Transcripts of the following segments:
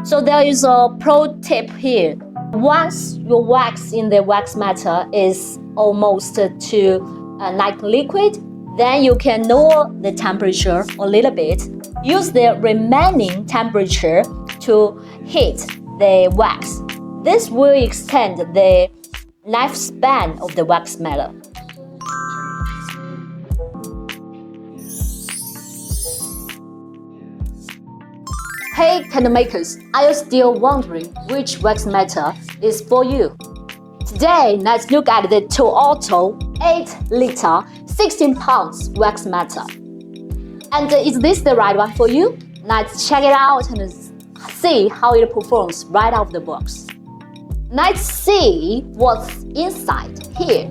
So there is a pro tip here. Once your wax in the wax melter is almost to like liquid, then you can lower the temperature a little bit. Use the remaining temperature to heat the wax. This will extend the lifespan of the wax melter. Hey candle makers, are you still wondering which wax melter is for you? Today, let's look at the ToAuto 8-liter 16 pounds wax melter. And is this the right one for you? Let's check it out and see how it performs right out of the box. Let's see what's inside here.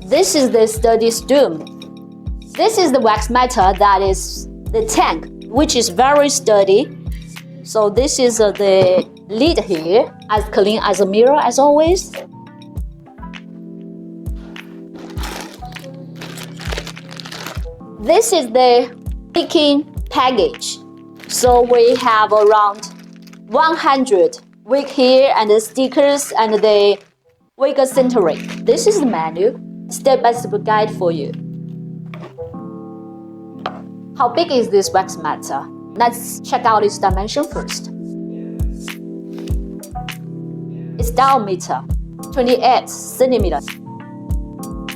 This is the sturdy stem. This is the wax melter that is the tank, which is very sturdy. So this is the lid here, as clean as a mirror as always. This is the picking package. So we have around 100 wick here and the stickers and the wick centering. This is the menu. Step-by-step guide for you. How big is this wax melter? Let's check out its dimension first. Its diameter, 28 centimeters.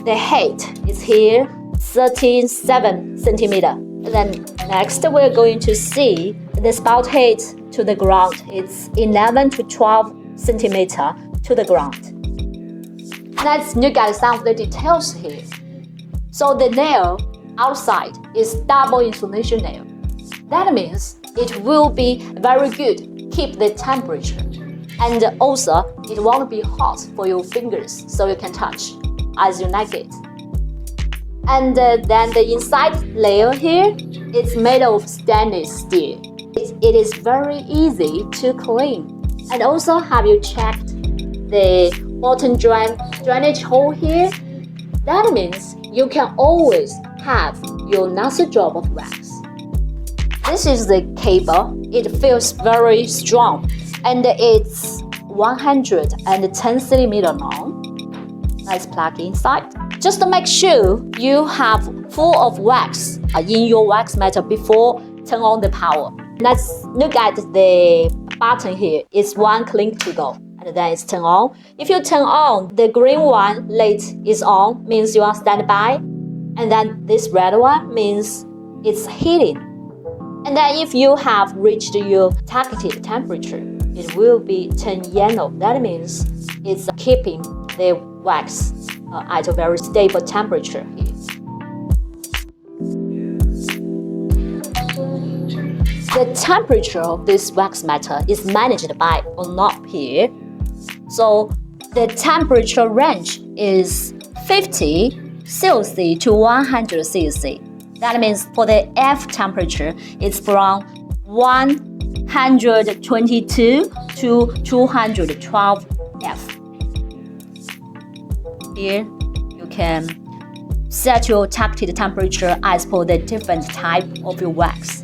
The height is here, 37 centimeters. Then next we're going to see the spout height to the ground. It's 11 to 12 centimeters to the ground. Let's look at some of the details here. So the nail outside is double insulation nail. That means it will be very good, keep the temperature. And also, it won't be hot for your fingers, so you can touch as you like it. And then the inside layer here, it's made of stainless steel. It is very easy to clean. And also, have you checked the bottom drainage hole here? That means you can always have your nozzle drop of wax. This is the cable. It feels very strong and it's 110 centimeters long. Let's plug inside. Just to make sure you have full of wax in your wax melter before turn on the power. Let's look at the button here. It's one click to go. And then it's turn on. If you turn on, the green one light is on, means you are standby. And then this red one means it's heating. And then if you have reached your targeted temperature, it will be turn yellow. That means it's keeping the wax at a very stable temperature here. The temperature of this wax melter is managed by a knob here. So the temperature range is 50 Celsius to 100 Celsius. That means for the F temperature, it's from 122 to 212 F. Here you can set your targeted temperature as per the different type of your wax.